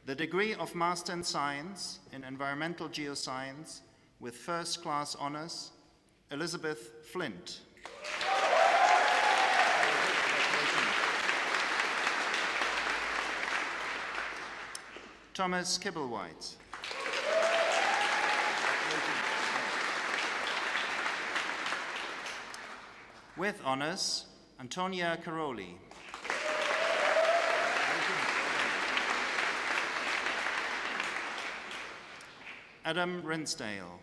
The degree of Master in Science in Environmental Geoscience with first-class honors, Elizabeth Flint. Thomas Kibblewhite. With honors, Antonia Caroli. Adam Rinsdale.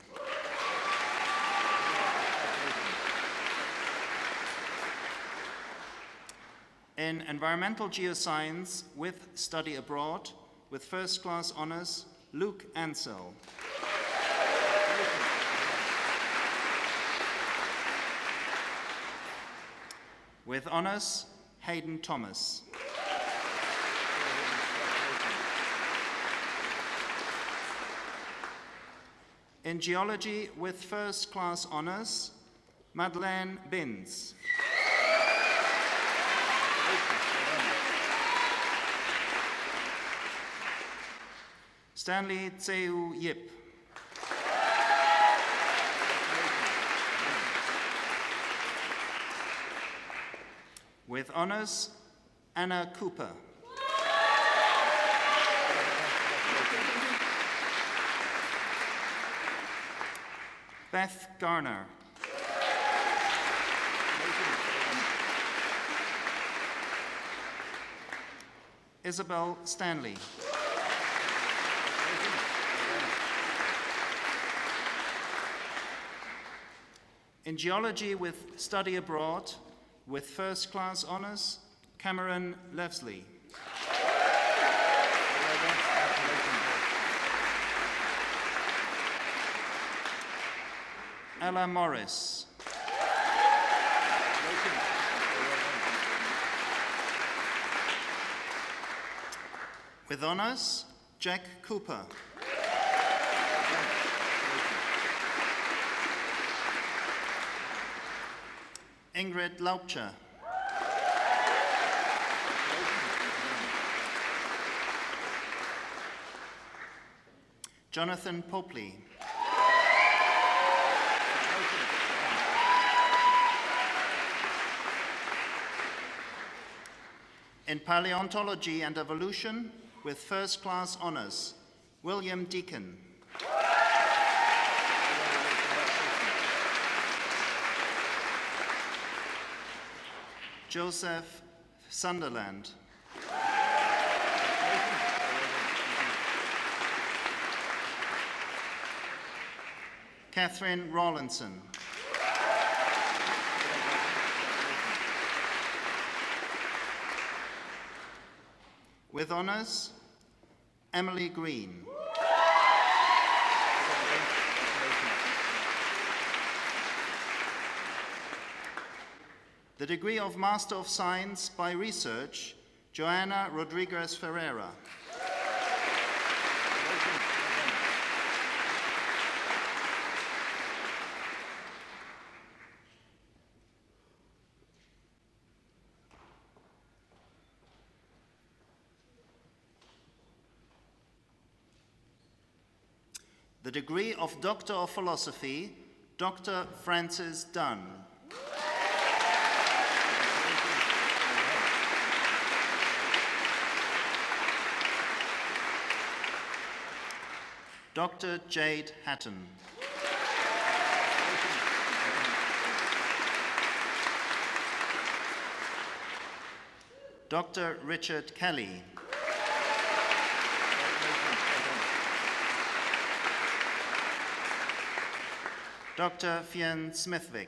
In Environmental Geoscience with Study Abroad, with first-class honors, Luke Ansell. With honors, Hayden Thomas. In Geology with first-class honors, Madeleine Binns. Stanley Tseu Yip. With honors, Anna Cooper. Beth Garner. Isabel Stanley. In Geology with Study Abroad, with first-class honors, Cameron Levsley. Ella Morris. With honors, Jack Cooper. Ingrid Laubcher. Jonathan Popley. In Paleontology and Evolution, with first-class honors, William Deacon. Joseph Sunderland. Catherine Rawlinson. With honors, Emily Green. The degree of Master of Science by Research, Joanna Rodriguez Ferreira. The degree of Doctor of Philosophy, Dr. Francis Dunn. Dr. Jade Hatton. Dr. Richard Kelly. Dr. Fionn Smithwick.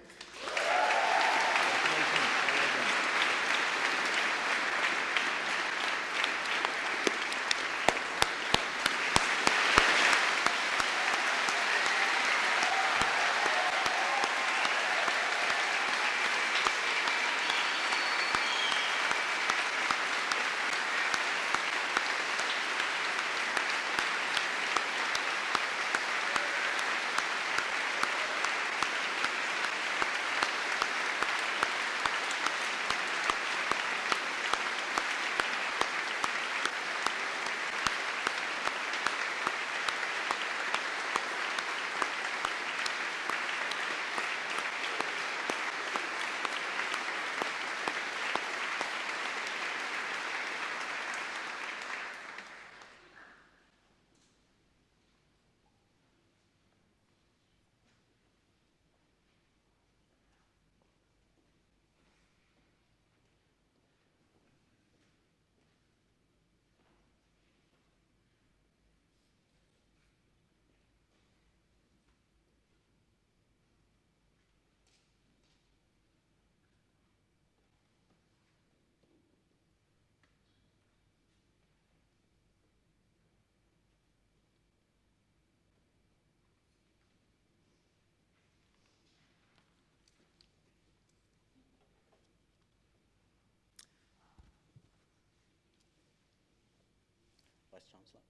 Vice-Chancellor.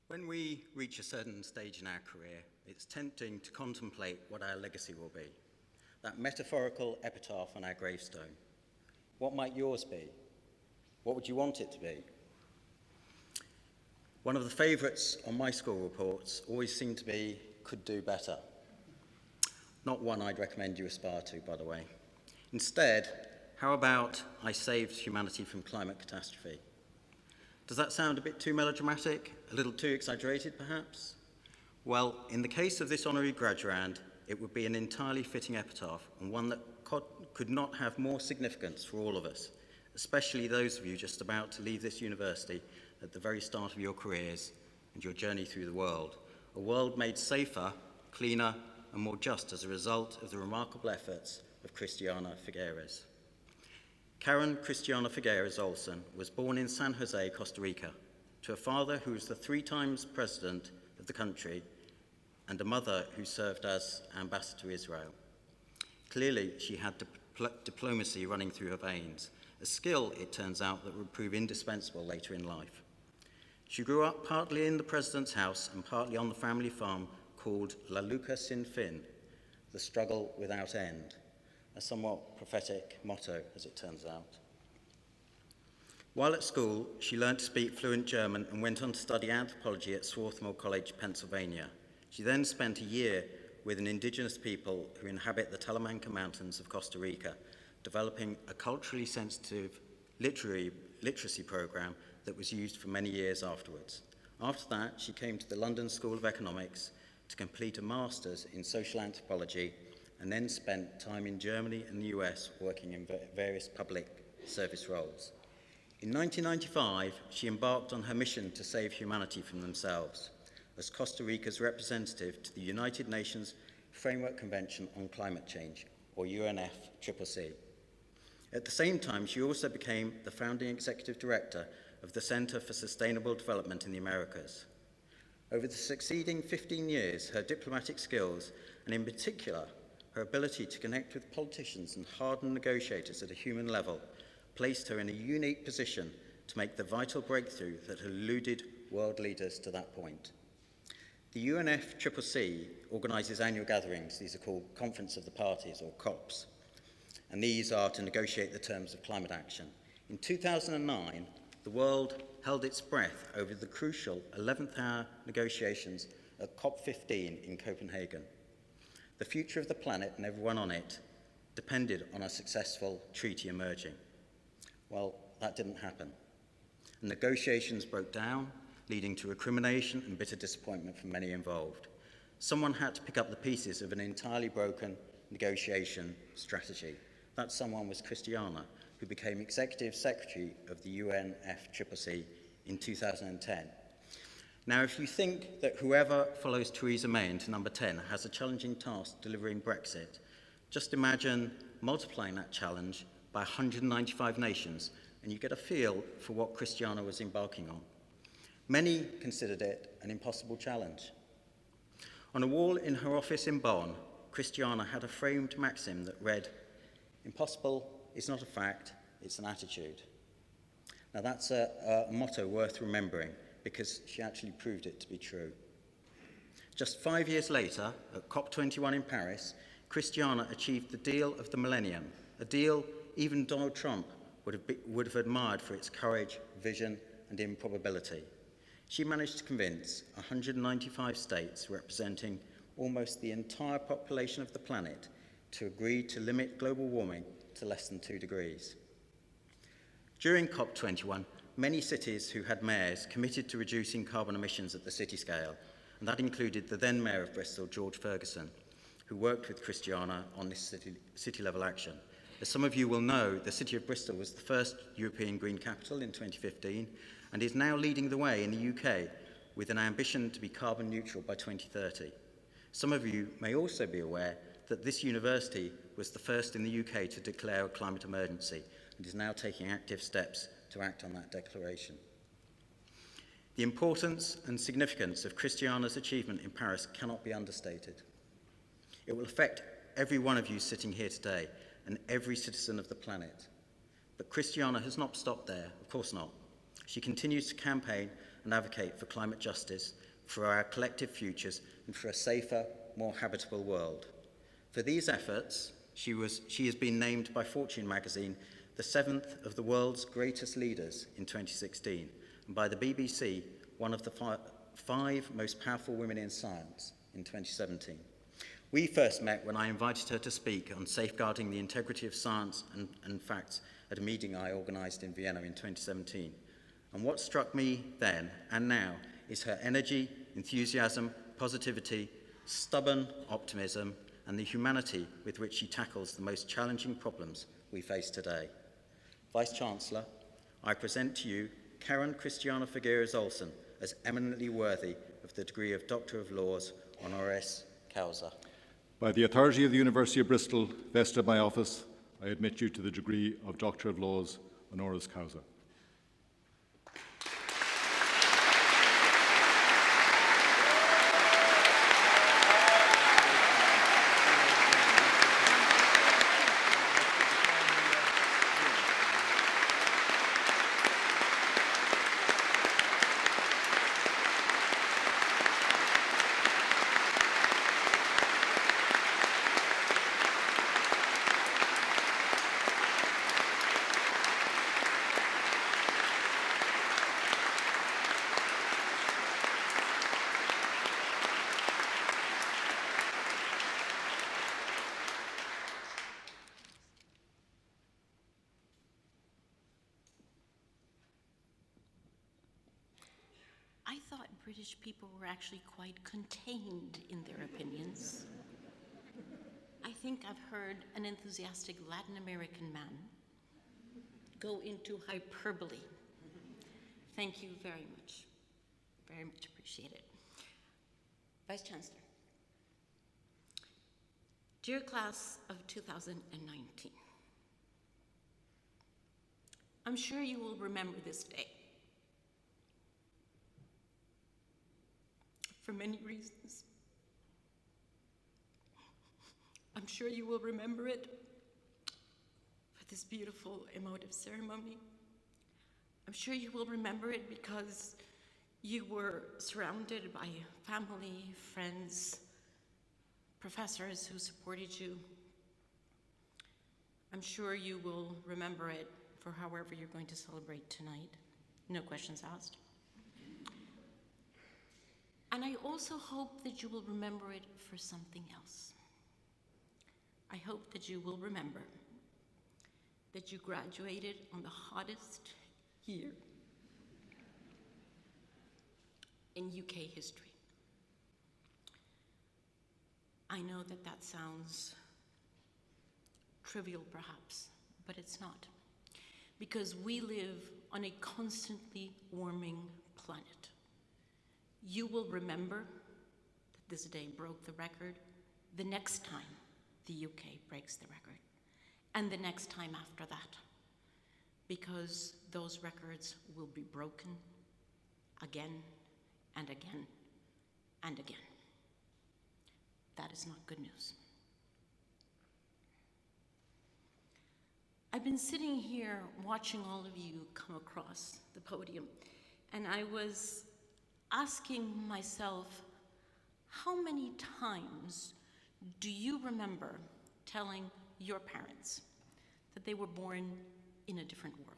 When we reach a certain stage in our career, it's tempting to contemplate what our legacy will be, that metaphorical epitaph on our gravestone. What might yours be? What would you want it to be? One of the favourites on my school reports always seemed to be, could do better. Not one I'd recommend you aspire to, by the way. Instead, how about I saved humanity from climate catastrophe? Does that sound a bit too melodramatic? A little too exaggerated, perhaps? Well, in the case of this honorary graduand, it would be an entirely fitting epitaph, and one that could not have more significance for all of us, especially those of you just about to leave this university at the very start of your careers and your journey through the world. A world made safer, cleaner, and more just as a result of the remarkable efforts of Christiana Figueres. Karen Christiana Figueres Olsen was born in San Jose, Costa Rica, to a father who was the 3 times president of the country and a mother who served as ambassador to Israel. Clearly, she had diplomacy running through her veins, a skill, it turns out, that would prove indispensable later in life. She grew up partly in the president's house and partly on the family farm called La Luca Sin Fin, the struggle without end, a somewhat prophetic motto, as it turns out. While at school, she learned to speak fluent German and went on to study anthropology at Swarthmore College, Pennsylvania. She then spent a year with an indigenous people who inhabit the Talamanca Mountains of Costa Rica, developing a culturally sensitive literacy program that was used for many years afterwards. After that, she came to the London School of Economics to complete a master's in social anthropology and then spent time in Germany and the US working in various public service roles. In 1995, she embarked on her mission to save humanity from themselves as Costa Rica's representative to the United Nations Framework Convention on Climate Change, or UNFCCC. At the same time, she also became the founding executive director of the Center for Sustainable Development in the Americas. Over the succeeding 15 years, her diplomatic skills, and in particular, her ability to connect with politicians and hardened negotiators at a human level, placed her in a unique position to make the vital breakthrough that had eluded world leaders to that point. The UNFCCC organises annual gatherings. These are called Conference of the Parties, or COPs, and these are to negotiate the terms of climate action. In 2009, the world held its breath over the crucial 11th hour negotiations at COP15 in Copenhagen. The future of the planet and everyone on it depended on a successful treaty emerging. Well, that didn't happen. And negotiations broke down, leading to recrimination and bitter disappointment from many involved. Someone had to pick up the pieces of an entirely broken negotiation strategy. That someone was Christiana, who became Executive Secretary of the UNFCCC in 2010. Now, if you think that whoever follows Theresa May into number 10 has a challenging task delivering Brexit, just imagine multiplying that challenge by 195 nations, and you get a feel for what Christiana was embarking on. Many considered it an impossible challenge. On a wall in her office in Bonn, Christiana had a framed maxim that read, "Impossible is not a fact, it's an attitude." Now that's a motto worth remembering because she actually proved it to be true. Just 5 years later, at COP21 in Paris, Christiana achieved the deal of the millennium, a deal even Donald Trump would have admired for its courage, vision, and improbability. She managed to convince 195 states representing almost the entire population of the planet to agree to limit global warming to less than 2 degrees. During COP21, many cities who had mayors committed to reducing carbon emissions at the city scale, and that included the then Mayor of Bristol, George Ferguson, who worked with Christiana on this city-level action. As some of you will know, the City of Bristol was the first European Green Capital in 2015 and is now leading the way in the UK with an ambition to be carbon neutral by 2030. Some of you may also be aware that this university was the first in the UK to declare a climate emergency and is now taking active steps to act on that declaration. The importance and significance of Christiana's achievement in Paris cannot be understated. It will affect every one of you sitting here today and every citizen of the planet. But Christiana has not stopped there, of course not. She continues to campaign and advocate for climate justice, for our collective futures, and for a safer, more habitable world. For these efforts, she has been named by Fortune magazine the 7th of the world's greatest leaders in 2016, and by the BBC, one of the five most powerful women in science in 2017. We first met when I invited her to speak on safeguarding the integrity of science and facts at a meeting I organised in Vienna in 2017. And what struck me then and now is her energy, enthusiasm, positivity, stubborn optimism, and the humanity with which she tackles the most challenging problems we face today. Vice-Chancellor, I present to you Karen Christiana Figueres Olsen as eminently worthy of the degree of Doctor of Laws honoris causa. By the authority of the University of Bristol, vested in my office, I admit you to the degree of Doctor of Laws honoris causa. I thought British people were actually quite contained in their opinions. I think I've heard an enthusiastic Latin American man go into hyperbole. Thank you very much. Very much appreciate it. Vice Chancellor, dear class of 2019, I'm sure you will remember this day. For many reasons. I'm sure you will remember it for this beautiful, emotive ceremony. I'm sure you will remember it because you were surrounded by family, friends, professors who supported you. I'm sure you will remember it for however you're going to celebrate tonight. No questions asked. And I also hope that you will remember it for something else. I hope that you will remember that you graduated on the hottest year in UK history. I know that that sounds trivial perhaps, but it's not. Because we live on a constantly warming planet. You will remember that this day broke the record the next time the UK breaks the record, and the next time after that, because those records will be broken again and again and again. That is not good news. I've been sitting here watching all of you come across the podium, and I was asking myself, how many times do you remember telling your parents that they were born in a different world?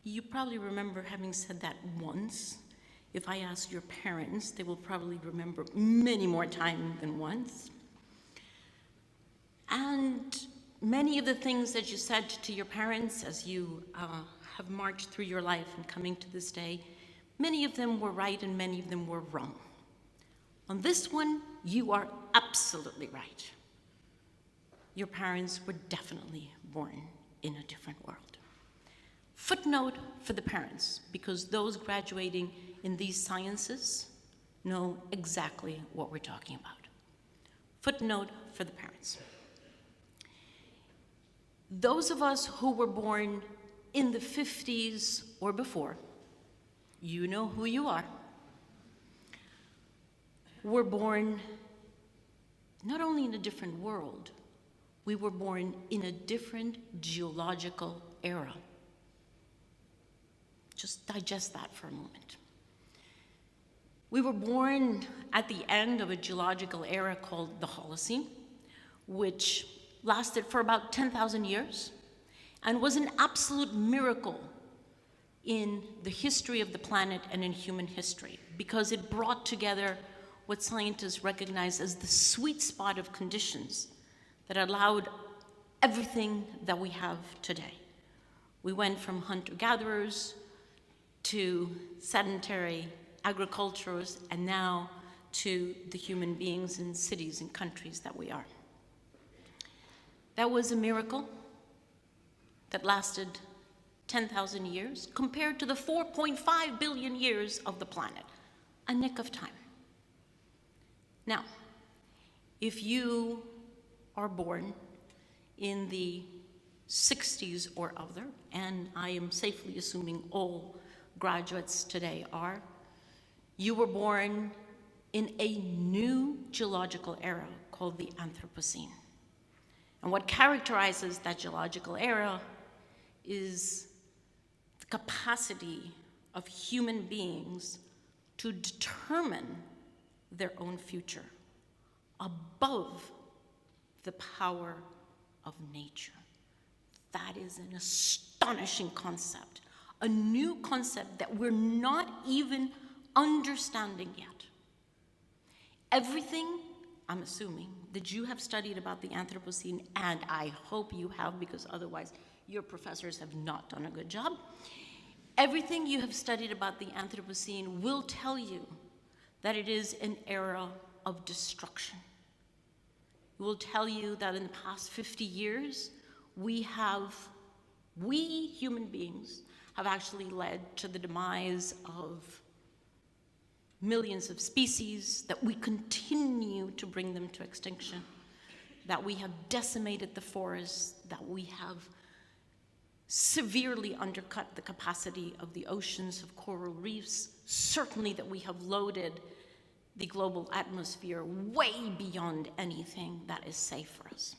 You probably remember having said that once. If I ask your parents, they will probably remember many more times than once. And many of the things that you said to your parents as you have marched through your life and coming to this day, many of them were right and many of them were wrong. On this one, you are absolutely right. Your parents were definitely born in a different world. Footnote for the parents, because those graduating in these sciences know exactly what we're talking about. Footnote for the parents. Those of us who were born in the 50s or before, you know who you are, were born not only in a different world, we were born in a different geological era. Just digest that for a moment. We were born at the end of a geological era called the Holocene, which lasted for about 10,000 years and was an absolute miracle in the history of the planet and in human history, because it brought together what scientists recognize as the sweet spot of conditions that allowed everything that we have today. We went from hunter-gatherers to sedentary agriculturists, and now to the human beings in cities and countries that we are. That was a miracle that lasted 10,000 years compared to the 4.5 billion years of the planet, a nick of time. Now, if you are born in the 60s or other, and I am safely assuming all graduates today are, you were born in a new geological era called the Anthropocene. And what characterizes that geological era is the capacity of human beings to determine their own future above the power of nature. That is an astonishing concept, a new concept that we're not even understanding yet. Everything, I'm assuming, that you have studied about the Anthropocene, and I hope you have, because otherwise your professors have not done a good job. Everything you have studied about the Anthropocene will tell you that it is an era of destruction. It will tell you that in the past 50 years, we human beings have actually led to the demise of millions of species, that we continue to bring them to extinction, that we have decimated the forests, that we have severely undercut the capacity of the oceans, of coral reefs, certainly that we have loaded the global atmosphere way beyond anything that is safe for us.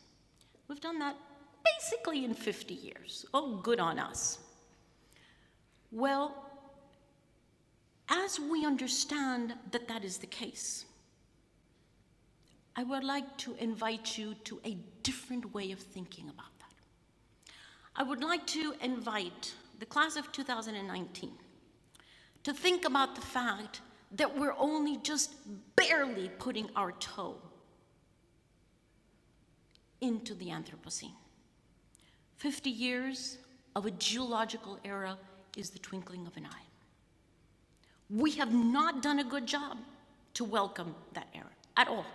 We've done that basically in 50 years. Oh, good on us. Well, as we understand that that is the case, I would like to invite you to a different way of thinking about that. I would like to invite the class of 2019 to think about the fact that we're only just barely putting our toe into the Anthropocene. 50 years of a geological era is the twinkling of an eye. We have not done a good job to welcome that era at all.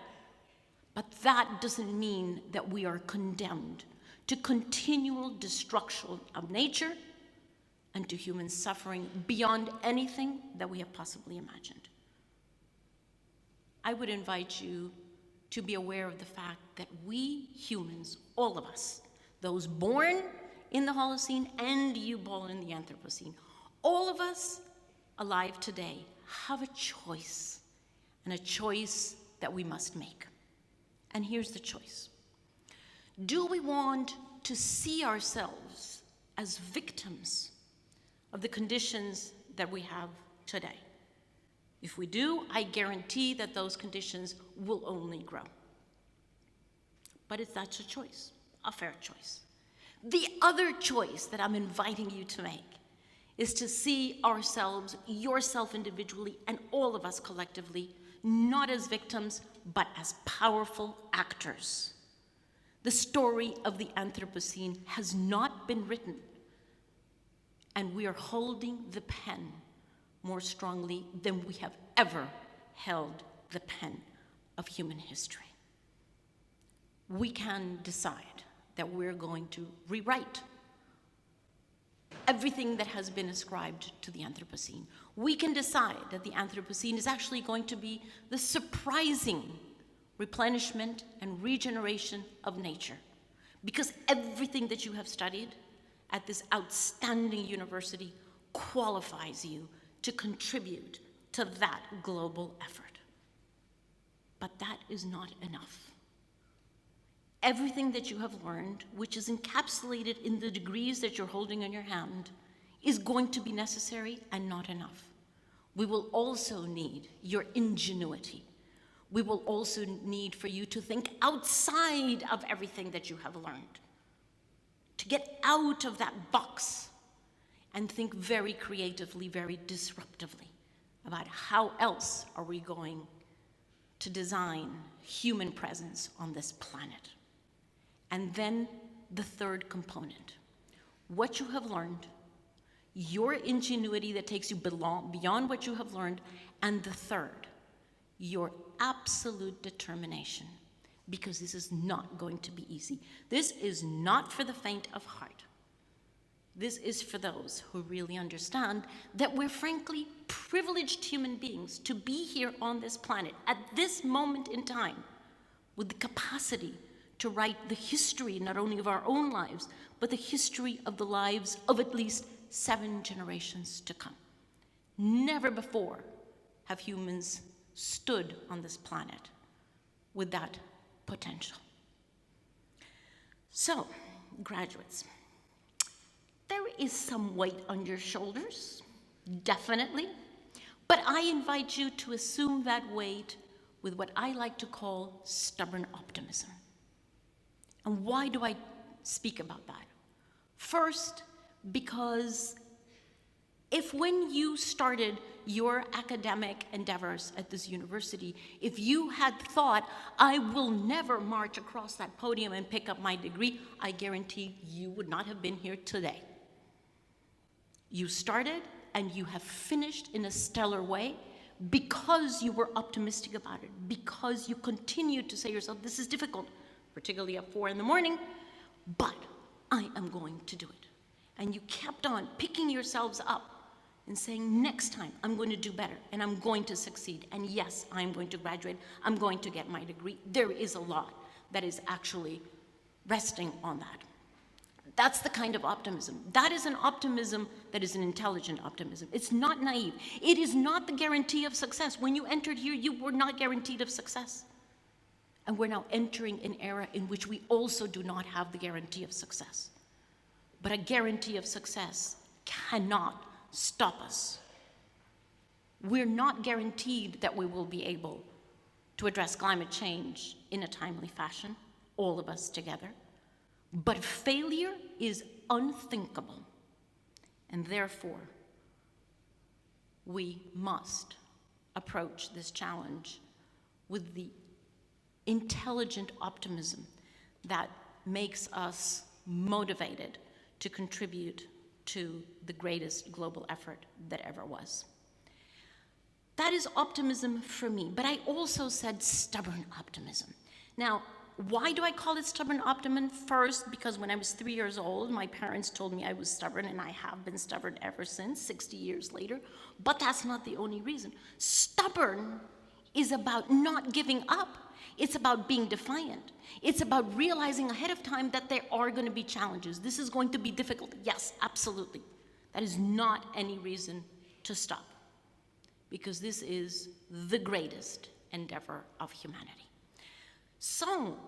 But that doesn't mean that we are condemned to continual destruction of nature and to human suffering beyond anything that we have possibly imagined. I would invite you to be aware of the fact that we humans, all of us, those born in the Holocene and you born in the Anthropocene, all of us alive today have a choice, and a choice that we must make. And here's the choice. Do we want to see ourselves as victims of the conditions that we have today? If we do, I guarantee that those conditions will only grow. But that's a choice, a fair choice. The other choice that I'm inviting you to make is to see ourselves, yourself individually, and all of us collectively, not as victims, but as powerful actors. The story of the Anthropocene has not been written, and we are holding the pen more strongly than we have ever held the pen of human history. We can decide that we're going to rewrite everything that has been ascribed to the Anthropocene. We can decide that the Anthropocene is actually going to be the surprising replenishment and regeneration of nature, because everything that you have studied at this outstanding university qualifies you to contribute to that global effort. But that is not enough. Everything that you have learned, which is encapsulated in the degrees that you're holding in your hand, is going to be necessary and not enough. We will also need your ingenuity. We will also need for you to think outside of everything that you have learned, to get out of that box and think very creatively, very disruptively about how else are we going to design human presence on this planet. And then the third component, what you have learned, your ingenuity that takes you beyond what you have learned, and the third, your absolute determination, because this is not going to be easy. This is not for the faint of heart. This is for those who really understand that we're frankly privileged human beings to be here on this planet at this moment in time with the capacity to write the history not only of our own lives, but the history of the lives of at least 7 generations to come. Never before have humans stood on this planet with that potential. So, graduates, there is some weight on your shoulders, definitely, but I invite you to assume that weight with what I like to call stubborn optimism. And why do I speak about that? First, because if when you started your academic endeavors at this university, if you had thought, I will never march across that podium and pick up my degree, I guarantee you would not have been here today. You started and you have finished in a stellar way because you were optimistic about it, because you continued to say to yourself, this is difficult, particularly at 4 in the morning, but I am going to do it. And you kept on picking yourselves up and saying, next time I'm going to do better and I'm going to succeed. And yes, I'm going to graduate, I'm going to get my degree. There is a lot that is actually resting on that. That's the kind of optimism. That is an optimism that is an intelligent optimism. It's not naive. It is not the guarantee of success. When you entered here, you were not guaranteed of success. And we're now entering an era in which we also do not have the guarantee of success. But a guarantee of success cannot stop us. We're not guaranteed that we will be able to address climate change in a timely fashion, all of us together. But failure is unthinkable, and therefore, we must approach this challenge with the intelligent optimism that makes us motivated to contribute to the greatest global effort that ever was. That is optimism for me, but I also said stubborn optimism. Now, why do I call it stubborn optimism? First, because when I was 3 years old, my parents told me I was stubborn, and I have been stubborn ever since, 60 years later. But that's not the only reason. Stubborn is about not giving up. It's about being defiant. It's about realizing ahead of time that there are going to be challenges. This is going to be difficult. Yes, absolutely. That is not any reason to stop, because this is the greatest endeavor of humanity. So,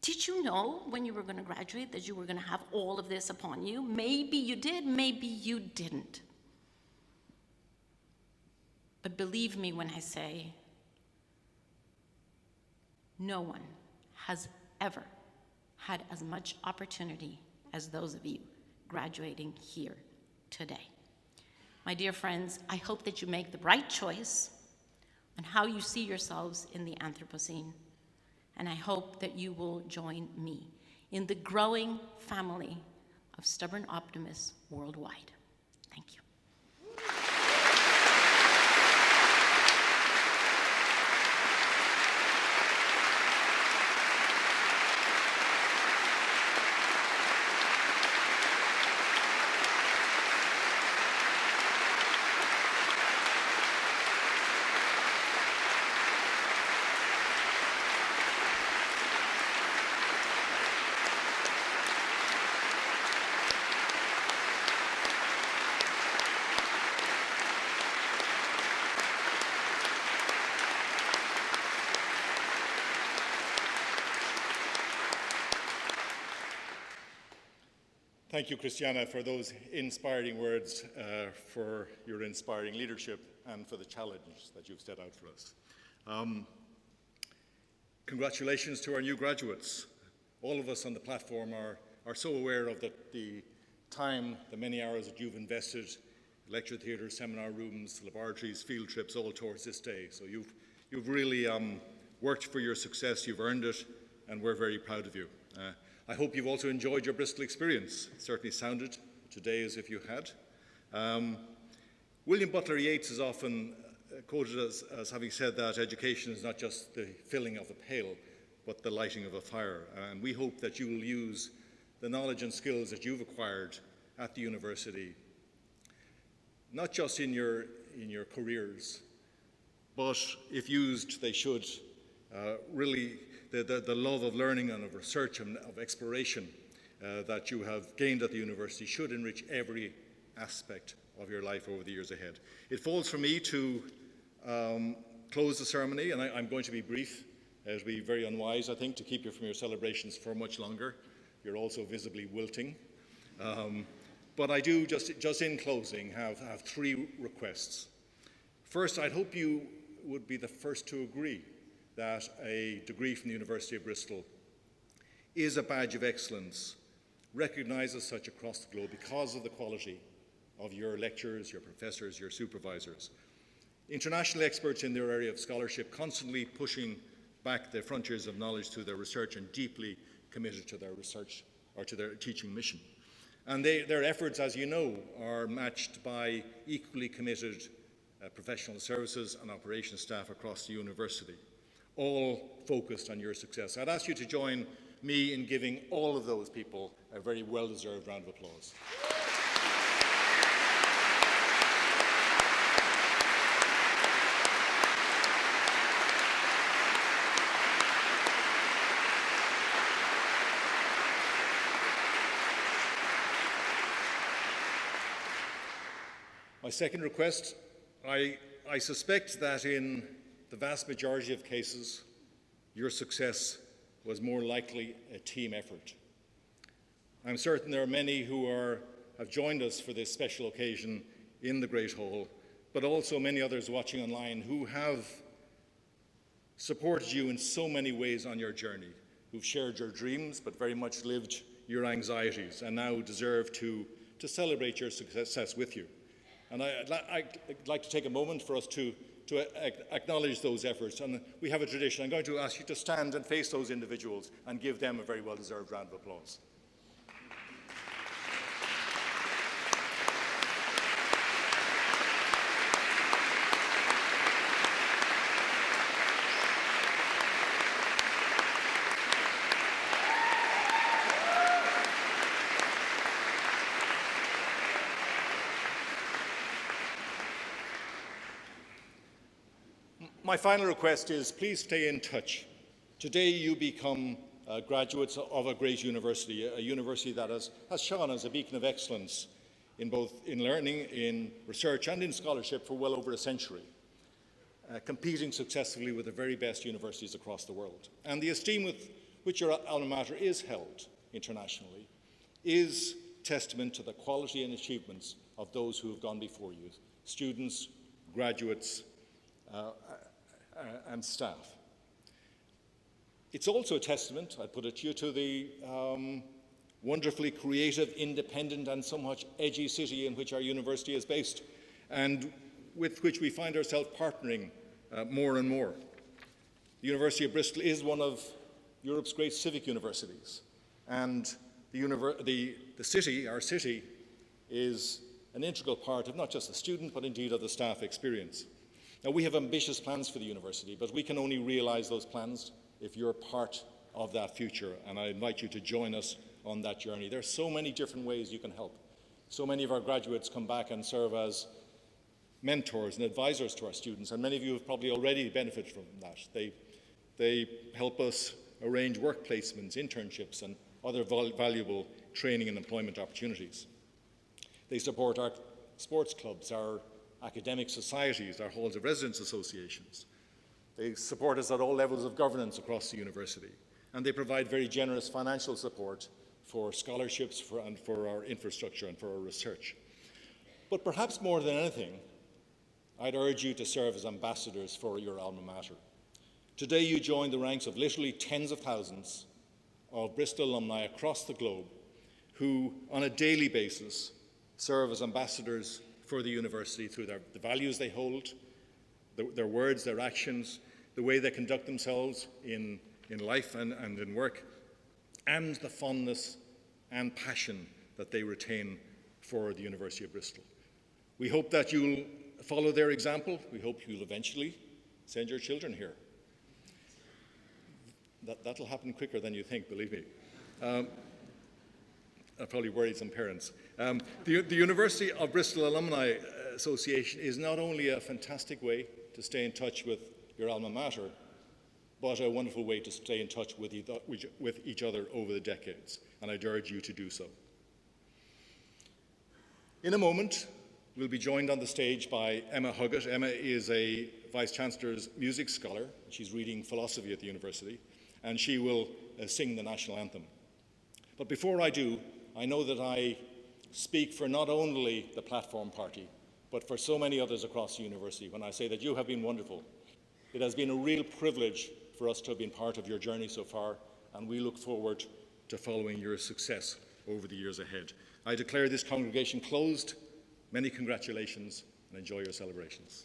did you know when you were going to graduate that you were going to have all of this upon you? Maybe you did, maybe you didn't. But believe me when I say, no one has ever had as much opportunity as those of you graduating here today. My dear friends, I hope that you make the right choice on how you see yourselves in the Anthropocene. And I hope that you will join me in the growing family of stubborn optimists worldwide. Thank you. Thank you, Christiana, for those inspiring words, for your inspiring leadership, and for the challenge that you've set out for us. Congratulations to our new graduates. All of us on the platform are so aware of the time, the many hours that you've invested, lecture theatres, seminar rooms, laboratories, field trips, all towards this day. So you've really worked for your success, you've earned it, and we're very proud of you. I hope you've also enjoyed your Bristol experience. It certainly sounded today as if you had. William Butler Yeats is often quoted as having said that education is not just the filling of a pail, but the lighting of a fire. And we hope that you will use the knowledge and skills that you've acquired at the university, not just in your careers, but if used, they should really, the love of learning and of research and of exploration that you have gained at the university should enrich every aspect of your life over the years ahead. It falls for me to close the ceremony, and I'm going to be brief. It would be very unwise, I think, to keep you from your celebrations for much longer. You're also visibly wilting. But I do, just in closing, have three requests. First, I'd hope you would be the first to agree that a degree from the University of Bristol is a badge of excellence, recognized as such across the globe because of the quality of your lecturers, your professors, your supervisors. International experts in their area of scholarship, constantly pushing back the frontiers of knowledge through their research and deeply committed to their research or to their teaching mission. And their efforts, as you know, are matched by equally committed professional services and operations staff across the university, all focused on your success. I'd ask you to join me in giving all of those people a very well-deserved round of applause. My second request, I suspect that in the vast majority of cases, your success was more likely a team effort. I'm certain there are many who have joined us for this special occasion in the Great Hall, but also many others watching online who have supported you in so many ways on your journey, who've shared your dreams but very much lived your anxieties and now deserve to celebrate your success with you. And I'd like to take a moment for us to acknowledge those efforts. And we have a tradition. I'm going to ask you to stand and face those individuals and give them a very well-deserved round of applause. My final request is please stay in touch. Today you become graduates of a great university, a university that has shone as a beacon of excellence in both in learning, in research and in scholarship for well over a century, competing successfully with the very best universities across the world. And the esteem with which your alma mater is held internationally is testament to the quality and achievements of those who have gone before you, students, graduates, and staff. It's also a testament, I put it to you, to the wonderfully creative, independent and somewhat edgy city in which our university is based and with which we find ourselves partnering more and more. The University of Bristol is one of Europe's great civic universities, and the city, our city, is an integral part of not just the student but indeed of the staff experience. Now, we have ambitious plans for the university, but we can only realize those plans if you're part of that future, and I invite you to join us on that journey. There are so many different ways you can help. So many of our graduates come back and serve as mentors and advisors to our students, and many of you have probably already benefited from that. They help us arrange work placements, internships, and other valuable training and employment opportunities. They support our sports clubs, our academic societies, our halls of residence associations. They support us at all levels of governance across the university, and they provide very generous financial support for scholarships, and for our infrastructure and for our research. But perhaps more than anything, I'd urge you to serve as ambassadors for your alma mater. Today you join the ranks of literally tens of thousands of Bristol alumni across the globe who, on a daily basis, serve as ambassadors for the university through the values they hold, their words, their actions, the way they conduct themselves in life and in work, and the fondness and passion that they retain for the University of Bristol. We hope that you'll follow their example. We hope you'll eventually send your children here. That'll happen quicker than you think, believe me. That probably worried some parents. The University of Bristol Alumni Association is not only a fantastic way to stay in touch with your alma mater, but a wonderful way to stay in touch with each other over the decades, and I'd urge you to do so. In a moment, we'll be joined on the stage by Emma Huggett. Emma is a Vice-Chancellor's music scholar. She's reading philosophy at the university, and she will sing the national anthem. But before I do, I know that I speak for not only the Platform Party, but for so many others across the university when I say that you have been wonderful. It has been a real privilege for us to have been part of your journey so far, and we look forward to following your success over the years ahead. I declare this congregation closed. Many congratulations, and enjoy your celebrations.